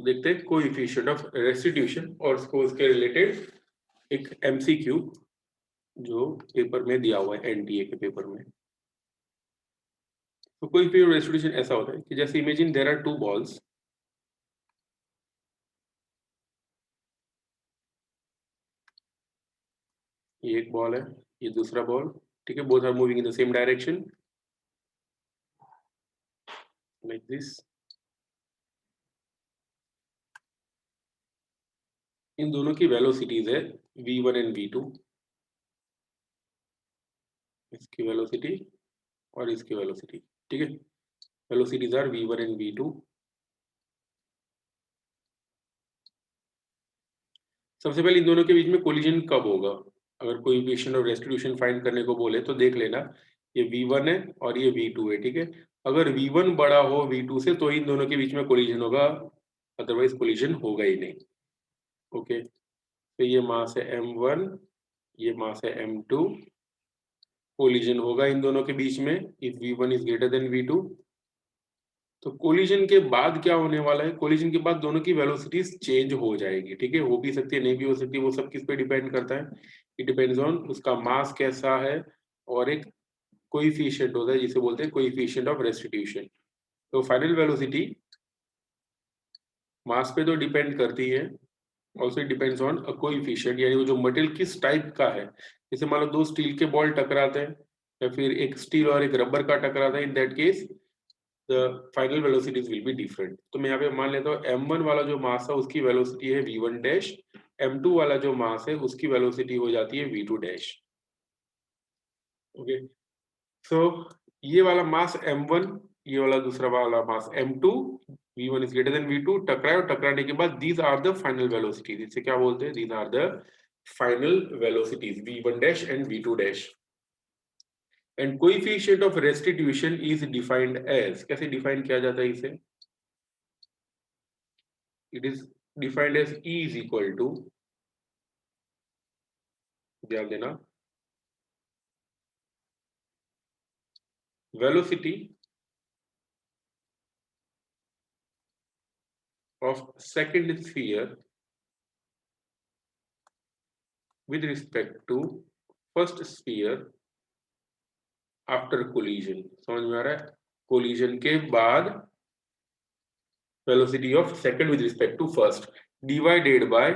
तो देखते हैं कोएफिशिएंट ऑफ रेस्टिट्यूशन और उसके रिलेटेड एक एमसीक्यू जो पेपर में दिया हुआ है एनटीए के पेपर में। तो कोएफिशिएंट ऑफ रेस्टिट्यूशन ऐसा होता है कि जैसे imagine there are two balls, ये एक बॉल है, ये दूसरा बॉल, ठीक है, both are moving in the same direction like this. इन दोनों की वेलोसिटीज है v1 एंड v2, इसकी वेलोसिटी और इसकी वेलोसिटी, ठीक है, velocities are v1 and v2। सबसे पहले इन दोनों के बीच में कोलिजन कब होगा? अगर कोई इक्वेशन ऑफ रेस्टिट्यूशन फाइंड करने को बोले तो देख लेना, ये v1 है और ये v2 है, ठीक है। अगर v1 बड़ा हो v2 से तो इन दोनों के बीच में कोलिजन होगा, अदरवाइज कोलिजन होगा ही नहीं। ओके, तो ये मास है m1, ये मास है m2, कोलिजन होगा इन दोनों के बीच में if v1 is greater than v2। तो कोलिजन के बाद क्या होने वाला है? कोलिजन के बाद दोनों की वेलोसिटीज चेंज हो जाएगी, ठीक है, हो भी सकती है नहीं भी हो सकती है, वो सब किस पे डिपेंड करता है? इट डिपेंड्स ऑन उसका मास कैसा है और एक कोएफिशिएंट होता है जिसे बोलते हैं कोएफिशिएंट ऑफ रेस्टिट्यूशन। तो फाइनल वेलोसिटी मास पे तो डिपेंड करती है, also depends on a coefficient, यानी वो जो मटेरियल किस टाइप का है। जैसे मान लो दो स्टील के बॉल टकराते हैं या फिर एक स्टील और एक रबर का टकराता है, in that case the final velocities will be different। तो मैं यहाँ पे मान लेता हूँ m1 वाला जो मास है उसकी वेलोसिटी है v1 डैश, m2 वाला जो मास है उसकी वेलोसिटी हो जाती है v2 डैश। ओके, सो ये वाला मास m1, ये वाला दूसरा वाला मास m2, v1 is greater than v2, टकराए और टकराने के बाद these are the final velocities, इसे क्या बोलते हैं? these are the final velocities v1 dash and v2 dash. And coefficient of restitution is defined as, कैसे डिफाइन किया जाता है इसे? It is defined as E is equal to, ध्यान देना, velocity of second sphere with respect to first sphere after collision। समझ में आ रहा है? collision के बाद velocity of second with respect to first divided by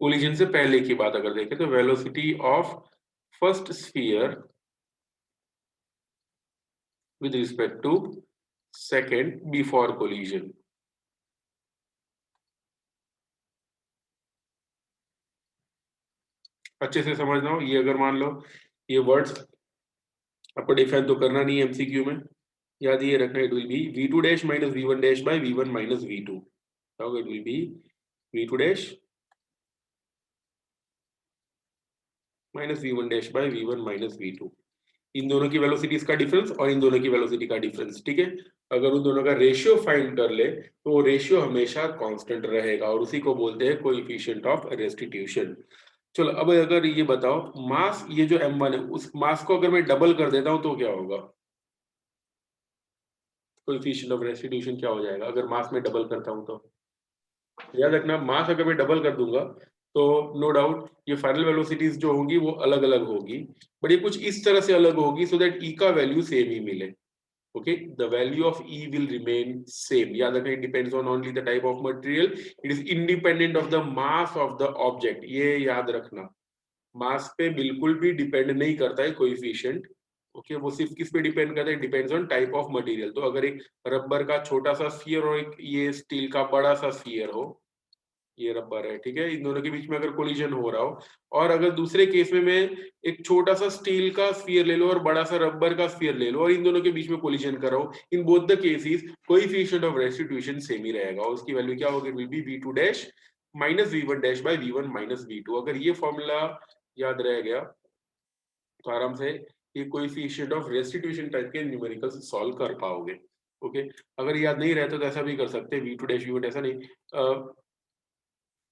collision से पहले की बात अगर देखें तो velocity of first sphere with respect to second before collision। अच्छे से समझना हो, ये अगर मान लो ये वर्ड्स आपको डिफाइन तो करना नहीं है एमसीक्यू में, याद ये रखना, it will be v2 dash minus v1 dash by v1 minus v2। Now it will be v2 dash minus v1 dash by v1 minus v2। इन दोनों की वेलोसिटीज का डिफरेंस और इन दोनों की वेलोसिटी का डिफरेंस, ठीक है। अगर उन दोनों का रेशियो फाइंड कर ले तो वो रेशियो हमेशा कांस्टेंट रहेगा और उसी को बोलते हैं कोएफिशिएंट ऑफ रेस्टिट्यूशन। चलो अब अगर ये बताओ मास, ये जो m1 है उस मास को अगर मैं डबल कर देता हूं तो क्या होगा? कोएफिशिएंट ऑफ रेस्टिट्यूशन क्या हो जाएगा अगर मास में डबल करता हूं तो? याद रखना, मास अगर मैं डबल कर दूंगा तो नो डाउट ये फाइनल वेलोसिटीज जो होंगी वो अलग अलग होगी, बट ये कुछ इस तरह से अलग होगी सो दैट ई का वैल्यू सेम ही मिले। Okay, the value of E will remain same. याद रखना, it depends on only the type of material, it is independent of the mass of the object. ये याद रखना, मास पे बिल्कुल भी डिपेंड नहीं करता है कोएफिशिएंट। ओके, वो सिर्फ किस पे डिपेंड करता है? Depends on type of material. तो अगर एक रबर का छोटा सा स्फीयर और एक ये स्टील का बड़ा सा स्फीयर हो, ये रबर है, ठीक है, इन दोनों के बीच में अगर कोलिजन हो रहा हो, और अगर दूसरे केस में मैं एक छोटा सा स्टील का स्फीयर ले लो और बड़ा सा रबर का स्फीयर ले लो और इन दोनों के बीच में कोलिजन कर रहा हो, in both the cases coefficient of restitution same ही रहेगा और उसकी वैल्यू क्या होगी? Will be v2 dash minus v1 dash by v1 minus v2। अगर ये फॉर्मूला याद रह गया तो आराम से ये कोएफिशिएंट ऑफ रेस्टिट्यूशन टाइप के न्यूमेरिकल्स सॉल्व कर पाओगे। ओके, अगर याद नहीं रहता तो ऐसा भी कर सकते हैं, v2 डैश v1, ऐसा नहीं,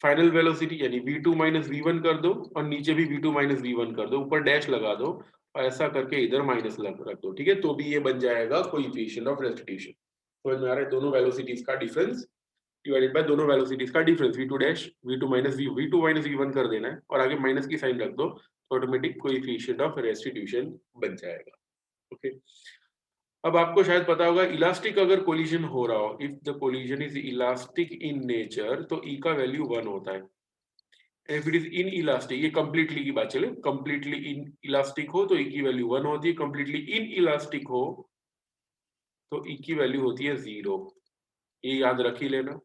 फाइनल वेलोसिटी यानी v2 माइनस v1 कर दो और नीचे भी v2 माइनस v1 कर दो, ऊपर डैश लगा दो और ऐसा करके इधर माइनस रख दो, ठीक है, तो भी ये बन जाएगा कोएफिशिएंट ऑफ रेस्टिट्यूशन। समझ में आ रहा है? दोनों वेलोसिटीज का डिफरेंस डिवाइडेड बाय दोनों वेलोसिटीज का difference v2 dash v2 minus v1 कर देना है और आगे माइनस की साइन रख दो तो ऑटोमेटिक कोएफिशिएंट ऑफ रेस्टिट्यूशन बन जाएगा। ओके, अब आपको शायद पता होगा इलास्टिक अगर कोलिजन हो रहा हो, if the collision is elastic in nature तो e का वैल्यू 1 होता है। If it is in elastic, ये कंप्लीटली की बात चले, कंप्लीटली इन इलास्टिक हो तो e की वैल्यू 1 होती है, कंप्लीटली इन इलास्टिक हो तो e की वैल्यू होती है 0। ये याद रख ही लेना।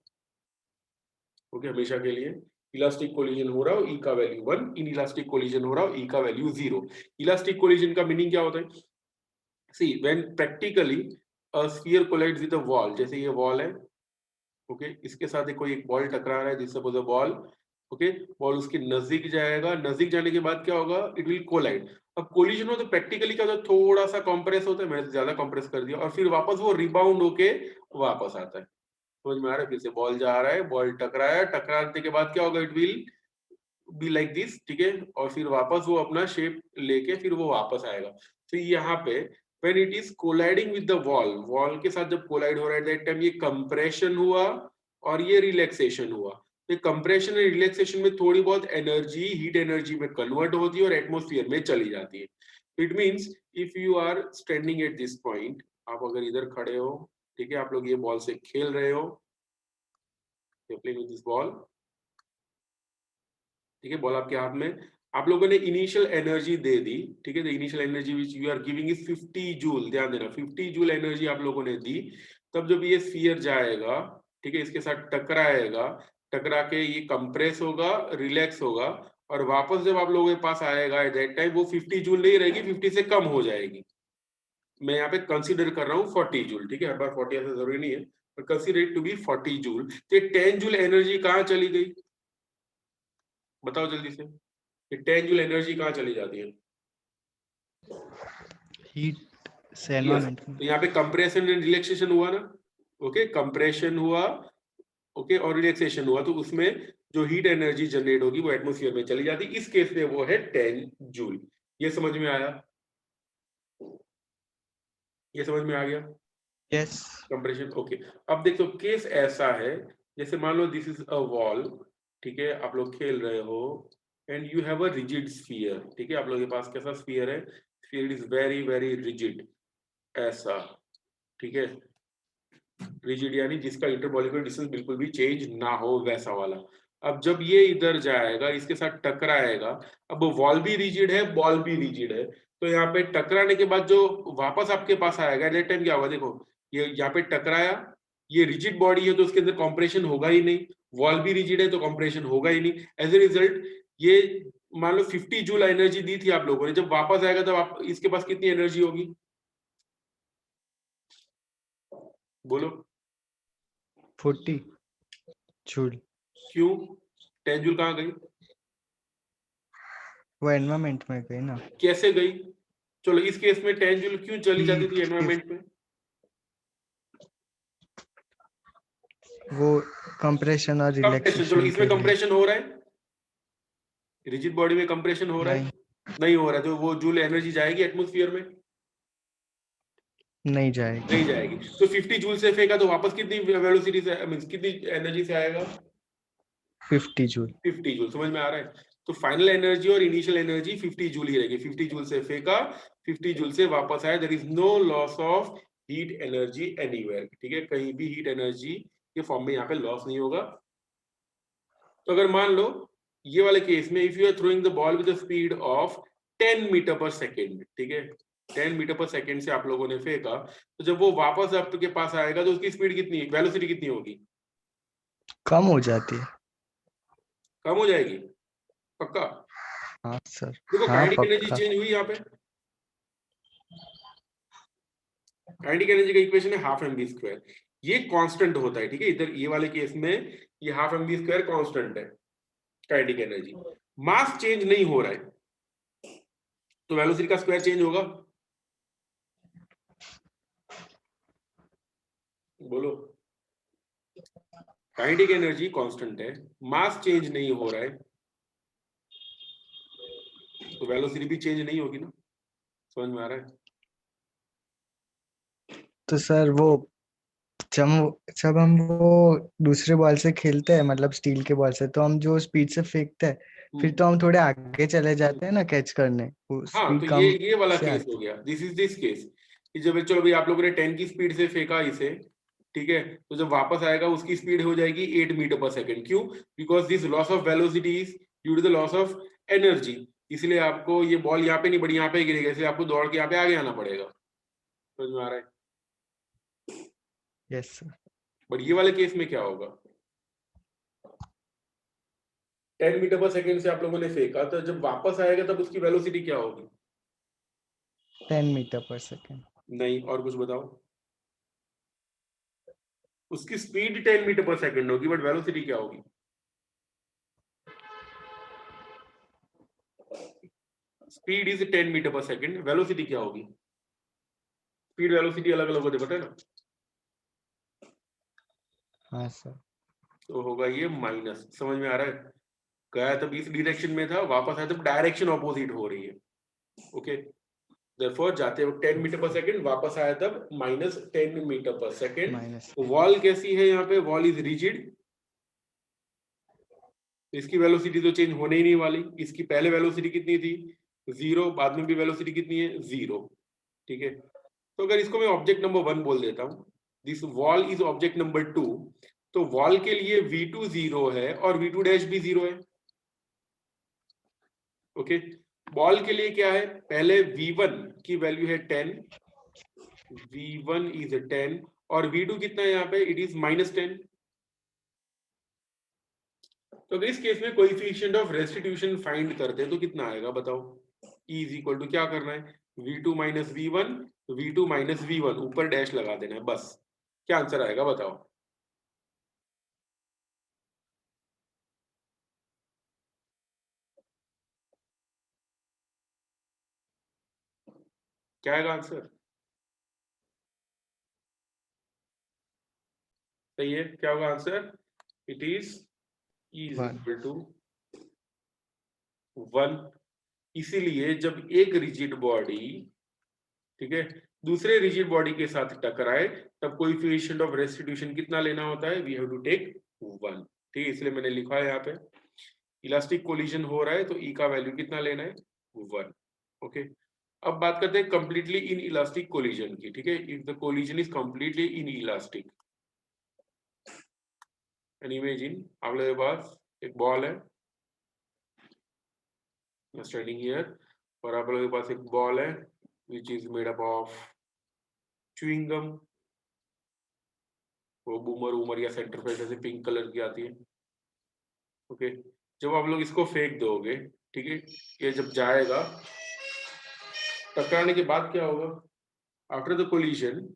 ओके, हमेशा के लिए इलास्टिक कोलिजन हो रहा हो e का वैल्यू 1, इन इलास्टिक कोलिजन हो रहा हो e का वैल्यू 0। इलास्टिक कोलिजन का मीनिंग क्या होता है? See when practically a sphere collides with a wall, जैसे ये वॉल है, ओके, इसके साथ कोई एक बॉल टकरा रहा है, जिससे suppose a ball, okay, ball उसके नजदीक जाएगा, नजदीक जाने के बाद क्या होगा? It will collide. अब कोलिजन हो तो प्रैक्टिकली क्या होता है? थोड़ा सा कंप्रेस होता है, मैंने ज्यादा कंप्रेस कर दिया, और फिर वापस वो रिबाउंड होके वापस आता है। समझ में आ रहा है? फिर से बॉल जा रहा है, बॉल टकराया, टकराने के बाद क्या होगा? It will be like this, ठीक है, और फिर वापस वो अपना शेप लेके फिर वो वापस आएगा। तो यहाँ पे when it is colliding with the wall, wall के साथ जब कोलाइड हो रहा है दैट टाइम ये कंप्रेशन हुआ और ये रिलैक्सेशन हुआ। तो कंप्रेशन और रिलैक्सेशन में थोड़ी बहुत एनर्जी हीट एनर्जी में कन्वर्ट होती है और एटमॉस्फेयर में चली जाती है। It means if you are standing at this point, आप अगर इधर खड़े हो, ठीक है, आप लोग ये बॉल से खेल रहे हो, प्लेइंग विद दिस बॉल, ठीक है, बॉल आपके हाथ में, आप लोगों ने इनिशियल एनर्जी दे दी, ठीक है, the initial energy which you are giving is 50 joule, ध्यान देना 50 जूल एनर्जी आप लोगों ने दी। तब जब ये स्फीयर जाएगा, ठीक है, इसके साथ टकराएगा, टकरा के ये कंप्रेस होगा, रिलैक्स होगा, और वापस जब आप लोगों के पास आएगा एट दैट टाइम वो 50 जूल नहीं रहेगी, 50 से कम हो जाएगी। मैं यहाँ पे कंसीडर कर रहा हूँ 40 जूल, ठीक है, हर बार 40 ऐसा जरूरी नहीं है, पर consider it to be 40 joule. तो 10 जूल एनर्जी कहाँ चली गई? बताओ जल्दी से, ये 10 जूल एनर्जी कहाँ चली जाती है? हीट से एनवायरनमेंट में। तो यहाँ पे कंप्रेशन एंड रिलैक्सेशन हुआ ना, ओके, कंप्रेशन हुआ, ओके, और रिलैक्सेशन हुआ, तो उसमें जो हीट एनर्जी जनरेट होगी वो एटमॉस्फेयर में चली जाती, इस केस में वो है 10 जूल। ये समझ में आया? ये समझ में आ गया? यस। Compression, okay. अब देखो केस ऐसा है, जैसे मान लो दिस इज अ वॉल, ठीक है, आप लोग खेल रहे हो and you have a rigid sphere, ठीक है, आप लोगों के पास कैसा स्फीयर है? Sphere is very very rigid, ऐसा, ठीक है, रिजिड यानी जिसका इंटरमॉलिक्यूलर डिस्टेंस बिल्कुल भी चेंज ना हो, वैसा वाला। अब जब ये इधर जाएगा, इसके साथ टकराएगा, अब वॉल भी रिजिड है, बॉल भी रिजिड है, तो यहाँ पे टकराने के बाद जो वापस आपके पास आएगा एट टाइम क्या होगा? देखो, ये यहाँ पे टकराया, ये रिजिड बॉडी है तो उसके अंदर कॉम्प्रेशन होगा ही नहीं, वॉल भी रिजिड है तो कॉम्प्रेशन होगा ही नहीं। एज ए रिजल्ट ये मान लो 50 जूल एनर्जी दी थी आप लोगों ने, जब वापस आएगा तब आप इसके पास कितनी एनर्जी होगी? बोलो। 40 जूल। क्यों? 10 जूल कहाँ गई? वो एनवायरनमेंट में गई ना। कैसे गई? चलो इस केस में 10 जूल क्यों चली जाती थी एनवायरनमेंट में? वो कंप्रेशन और कंप्रेशन, चलो रिलैक्सेशन इसमें के लिए। कंप्रेशन हो रहा है, रिजिड बॉडी में कंप्रेशन हो रहा है? नहीं हो रहा है, तो वो जूल एनर्जी जाएगी एटमॉस्फेयर में? नहीं जाएगी। नहीं जाएगी। तो 50 जूल से फेंका तो वापस कितनी वेलोसिटी से, मींस कितनी एनर्जी से आएगा? 50 जूल। 50 जूल। समझ में आ रहा है? तो फाइनल एनर्जी और इनिशियल एनर्जी 50 जूल ही रहेगी। 50 जूल से फेंका, 50 जूल से वापस आया, there is no loss of heat energy anywhere, ठीक है, कहीं भी हीट एनर्जी के फॉर्म में यहाँ पे लॉस नहीं होगा। तो अगर मान लो ये वाले केस में if you are throwing the ball with the speed of 10 metre per second, ठीक है, 10 मीटर पर सेकेंड से आप लोगों ने फेंका, तो जब वो वापस आपके पास आएगा तो उसकी स्पीड कितनी, वेलोसिटी कितनी होगी? कम हो जाती है। कम हो जाएगी? पक्का? हाँ सर। देखो हाँ काइनेटिक एनर्जी पक्का। चेंज हुई यहाँ पे। काइनेटिक एनर्जी का इक्वेशन है हाफ mv स्क्वायर, ये कांस्टेंट होता है, ठीक है, इधर ये वाले केस में ये हाफ mv स्क्वायर कांस्टेंट है काइनेटिक एनर्जी, मास चेंज नहीं हो रहा है, तो वेलोसिटी का स्क्वायर चेंज होगा? बोलो। काइनेटिक एनर्जी कांस्टेंट है, मास चेंज नहीं हो रहा है, तो वेलोसिटी भी चेंज नहीं होगी ना। समझ में आ रहा है? तो सर वो जब हम वो दूसरे बॉल से खेलते हैं, मतलब स्टील के बॉल से, तो हम जो स्पीड से फेंकते हैं, फिर तो हम थोड़े आगे चले जाते हैं ना कैच करने, वो हाँ, स्पीड तो कम ये वाला से केस हो आती गया, दिस इज दिस केस कि जब चलो भाई आप लोगों ने 10 की स्पीड से फेंका इसे, ठीक है, तो जब वापस आएगा उसकी स्पीड हो जाएगी 8 मीटर पर सेकंड। क्यों? Because this loss of velocity is due to the loss of energy. इसलिए आपको ये बॉल यहाँ पे नहीं बढ़ी, यहाँ पे गिरेगा, इसलिए आपको दौड़ के यहाँ पे आगे आना पड़ेगा। समझ में आ रहा है? Yes sir. बट ये वाले केस में क्या होगा, 10 मीटर पर सेकंड से आप लोगों ने फेंका, तो जब वापस आएगा तब उसकी वेलोसिटी क्या होगी? 10 मीटर पर सेकेंड। नहीं, और कुछ बताओ। उसकी स्पीड 10 मीटर पर सेकंड होगी, बट वेलोसिटी क्या होगी? Speed is 10 metre per second, velocity क्या होगी? स्पीड वेलोसिटी अलग अलग होते, पता है ना? हाँ सर। तो होगा ये माइनस। समझ में आ रहा है? गया तब इस डायरेक्शन में था, वापस आया तब डायरेक्शन ऑपोजिट हो रही है। ओके, देयरफॉर जाते वक्त 10 मीटर पर सेकंड, वापस आया तब -10 metre per second. Minus. Wall कैसी है यहाँ पे? वॉल इज रिजिड, इसकी वेलोसिटी तो चेंज होने ही नहीं वाली। इसकी पहले वेलोसिटी कितनी थी? 0, बाद में भी वेलोसिटी कितनी है? 0। ठीक है, तो अगर इसको मैं ऑब्जेक्ट नंबर 1 बोल देता हूं, this wall is object number 2, तो वॉल के लिए v2 0 है और v2 डैश भी 0 है। ओके, बॉल के लिए क्या है? पहले v1 की वैल्यू है 10, v1 इज 10, और v2 कितना है यहाँ पे? It is -10। तो अगर इस केस में कोएफिशिएंट ऑफ रेस्टिट्यूशन फाइंड करते हैं तो कितना आएगा बताओ? E इज इक्वल टू क्या करना है? v2 minus v1, v2 minus v1, ऊपर डैश लगा देना है बस। क्या आंसर आएगा बताओ? क्या आएगा आंसर? सही है, क्या होगा answer? It is E is 1। Equal to 1। इसीलिए जब एक रिजिड बॉडी, ठीक है, दूसरे रिजिड बॉडी के साथ टकराए, तब कोएफिशिएंट ऑफ रेस्टिट्यूशन कितना लेना होता है? We have to take 1। ठीक है, इसलिए मैंने लिखा है यहाँ पे इलास्टिक कोलिजन हो रहा है तो E का वैल्यू कितना लेना है? 1। ओके, अब बात करते हैं कंप्लीटली इन इलास्टिक कोलिजन की। ठीक है, if the collision is completely in elastic, and imagine आप लोगों के पास एक बॉल है स्टैंडिंग हियर, और आप लोगों के पास एक बॉल है which is made up of chewing gum, वो बूमर उमर या सेंटर फ्रेश ऐसे पिंक कलर की आती है। ओके, जब आप लोग इसको फेंक दोगे, ठीक है, ये जब जाएगा, टकराने के बाद क्या होगा? आफ्टर द कोलिजन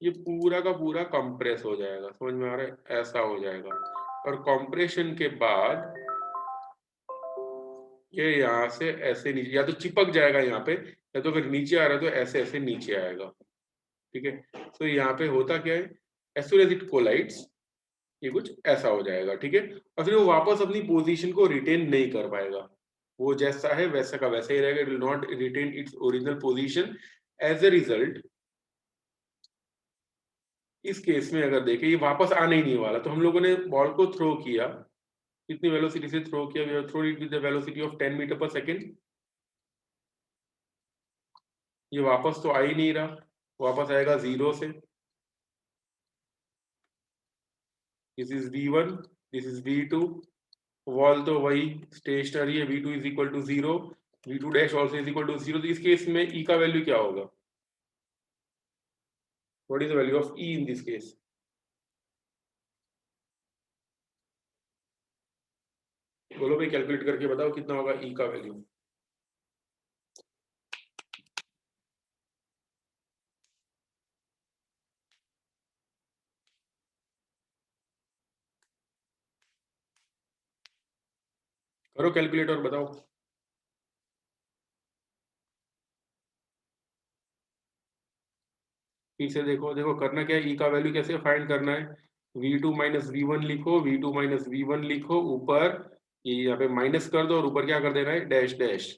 ये पूरा का पूरा कंप्रेस हो जाएगा। समझ में आ रहा है? ऐसा हो जाएगा, और कंप्रेशन के बाद ये यहाँ से ऐसे नीचे, या तो चिपक जाएगा यहाँ पे, या तो अगर नीचे आ रहा है तो ऐसे ऐसे नीचे आएगा। ठीक है, तो यहाँ पे होता क्या है, as soon as it collides, ये कुछ ऐसा हो जाएगा। ठीक है, और फिर वो वापस अपनी पोजीशन को रिटेन नहीं कर पाएगा, वो जैसा है वैसा का वैसा ही रहेगा, it will not retain its original position. As a result इस केस में अगर देखें, ये वापस आने ही नहीं वाला, तो हम लोगों ने बॉल को थ्रो किया, कितनी वेलोसिटी से थ्रो किया? We have thrown it with the velocity of 10 metre per second. ये वापस तो आ ही नहीं रहा, वापस आएगा 0 से। This is v1, this is v2, wall तो वही स्टेशनरी है, v2 is equal to 0, v2 dash also is equal to 0। तो इस केस में E का वैल्यू क्या होगा? What is the value of E in this case? बोलो भाई, कैलकुलेट करके बताओ कितना होगा E का वैल्यू? करो कैलकुलेट और बताओ। फिर से देखो, देखो करना क्या है, E का वैल्यू कैसे फाइंड करना है? v2 माइनस v1 लिखो, v2 माइनस v1 लिखो, ऊपर ये यहाँ पे माइनस कर दो, और ऊपर क्या कर देना है? Dash dash.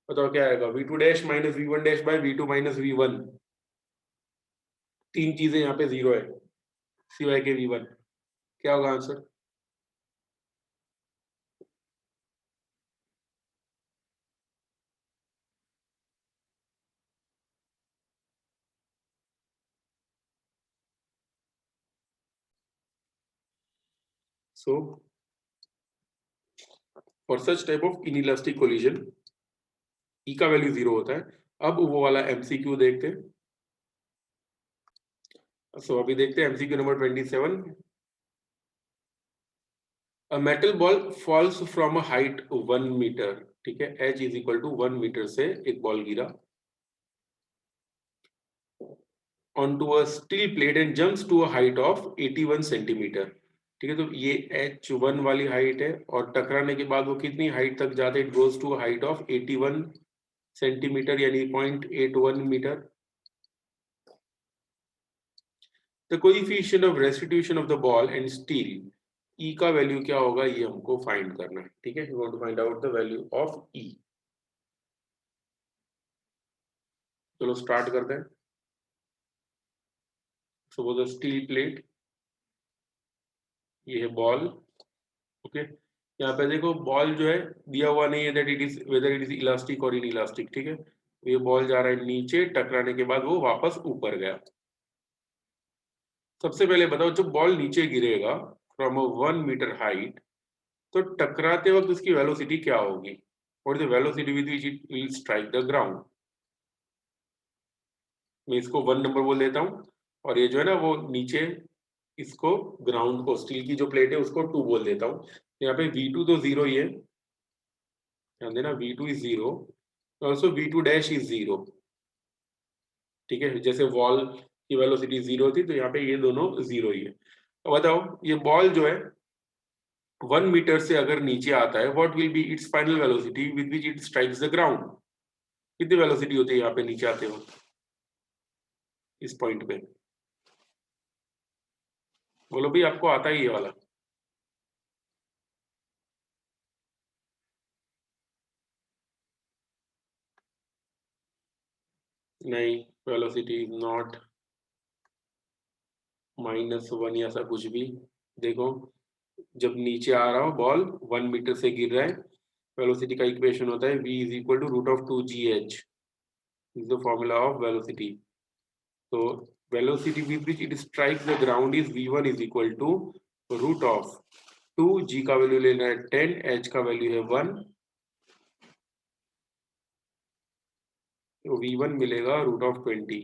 बताओ क्या आएगा? v2 dash minus v1 dash bye v2 minus v1। तीन चीजें यहाँ पे जीरो है सिवाय के v1, क्या होगा answer? So for such type of inelastic collision E का वैल्यू जीरो होता है। अब वो वाला एमसीक्यू देखते हैं। सो अभी देखते हैं MCQ number 27। A metal ball falls from a height 1 metre, ठीक है, h is equal to 1 metre से एक बॉल गिरा onto a steel plate and jumps to a height of 81 centimetre, ठीक है। तो ये h1 वाली हाइट है और टकराने के बाद वो कितनी हाइट तक जाते हैं? It goes to height of 81 centimetre यानी 0.81 metre. The coefficient of restitution of the ball and steel E का वैल्यू क्या होगा ये हमको फाइंड करना है, ठीक है। We want to find out the value of E. चलो स्टार्ट करते हैं। सो वो द स्टील प्लेट, ये है बॉल, ओके। यहाँ पे देखो बॉल जो है दिया हुआ नहीं है that it is whether it is elastic और इन इलास्टिक, ठीक है। ये बॉल जा रहा है नीचे, टकराने के बाद वो वापस ऊपर गया। सबसे पहले बताओ जब बॉल नीचे गिरेगा फ्रॉम अ 1 मीटर हाइट तो टकराते वक्त उसकी वेलोसिटी क्या होगी? और the velocity with which it will strike the ground. मैं इसको 1 नंबर बोल देता हूँ और ये जो है ना वो नीचे इसको ग्राउंड को स्टील की जो प्लेट है उसको 2 बोल देता हूँ। यहाँ पे v2 तो जीरो ही है, ध्यान देना v2 is zero, also v2 dash is zero, ठीक है। जैसे वॉल की वेलोसिटी जीरो थी तो यहाँ पे ये दोनों जीरो ही है। तो बताओ ये बॉल जो है 1 मीटर से अगर नीचे आता है what will be it's final velocity with which it strikes the ground? कितनी वेलोसिटी होती है यहाँ पे नीचे आते हो इस पॉइंट पे? बोलो भाई आपको आता ही ये वाला। नहीं, वेलोसिटी इज नॉट -1 या ऐसा कुछ भी। देखो जब नीचे आ रहा हो बॉल 1 मीटर से गिर रहा है, वेलोसिटी का इक्वेशन होता है v is equal to root of 2gh, is the formula of velocity. तो velocity with which it strikes the ground is v1 is equal to root of 2, g का value लेना है 10, h का value है 1, तो v1 मिलेगा root of 20,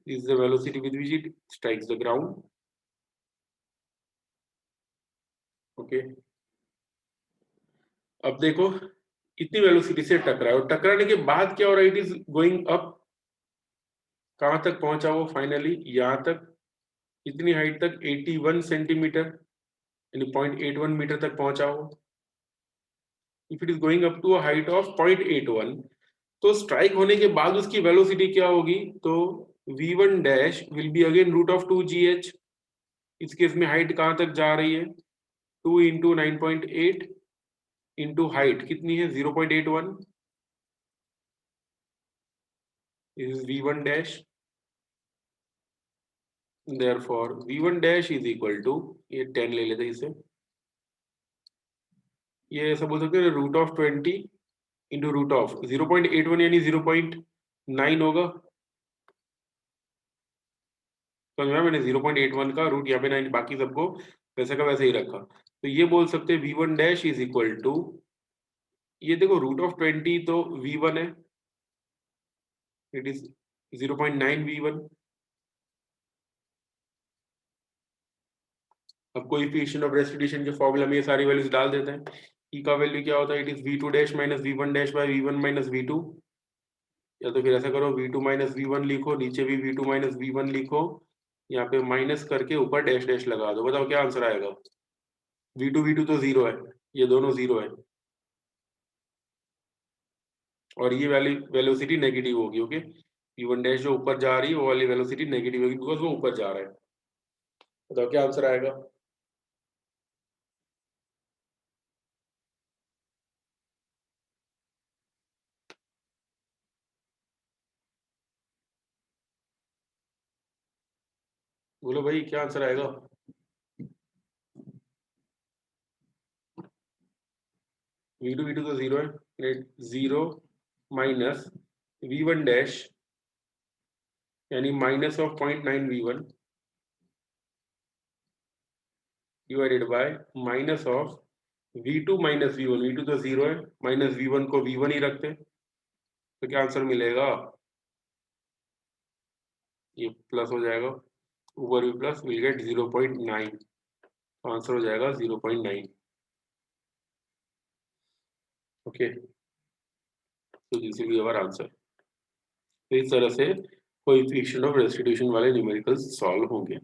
is the velocity with which it strikes the ground, okay. अब देखो इतनी वेलोसिटी से टकरा है और टकराने के बाद क्या हो रहा है? इट इज गोइंग अप, कहां तक पहुंचा वो फाइनली? यहाँ तक, इतनी हाइट तक 81 सेंटीमीटर यानी 0.81 मीटर तक पहुंचा हो। If it is going up to a height of 0.81 तो स्ट्राइक होने के बाद उसकी वेलोसिटी क्या होगी? तो v1 dash will be again root of 2gh। इस केस में हाइट कहां तक जा रही है? 2 इंटू 9.8 इंटू हाइट कितनी है? 0.81 is v1 dash. therefore v1 dash is equal to, ये 10 ले लेते हैं इसे, ये ऐसा बोल सकते हैं root of 20 into root of 0.81 यानी 0.9 होगा। समझ में? मैंने 0.81 का रूट यहाँ पे 9, बाकी सबको वैसे का वैसे ही रखा। तो ये बोल सकते हैं v1 dash is equal to, ये देखो रूट ऑफ 20 तो v1 है, इट इज 0.9 v1। अब कोएफिशिएंट ऑफ रेस्टिट्यूशन के फॉर्मूला में ये सारी वैल्यूज डाल देते हैं। ई का वैल्यू क्या होता है? It is v2 dash minus v1 dash by v1 minus v2, या तो फिर ऐसा करो v2 माइनस v1 लिखो, नीचे भी v2 माइनस v1 लिखो, यहाँ पे माइनस करके ऊपर डैश डैश लगा दो। बताओ क्या आंसर आएगा? v2 तो जीरो है, ये दोनों जीरो है और ये वाली वेलोसिटी नेगेटिव होगी, ओके। v1 डैश जो ऊपर जा रही है वो वाली वेलोसिटी नेगेटिव होगी बिकॉज वो ऊपर जा रहा है। बताओ क्या आंसर आएगा? बोलो भाई क्या आंसर आएगा? V2 तो 0 है, 0 माइनस V1 डैश यानी minus of 0.9 V1 divided by minus of V2 minus V1, V2 तो 0 है, माइनस V1 को V1 ही रखते, तो क्या आंसर मिलेगा? ये प्लस हो जाएगा, ऊपर भी प्लस, विल गेट 0.9, तो आंसर हो जाएगा 0.9। ओके, तो this will be our answer. तो इस तरह से कोएफिशिएंट ऑफ रेस्टिट्यूशन वाले न्यूमेरिकल्स सॉल्व होंगे।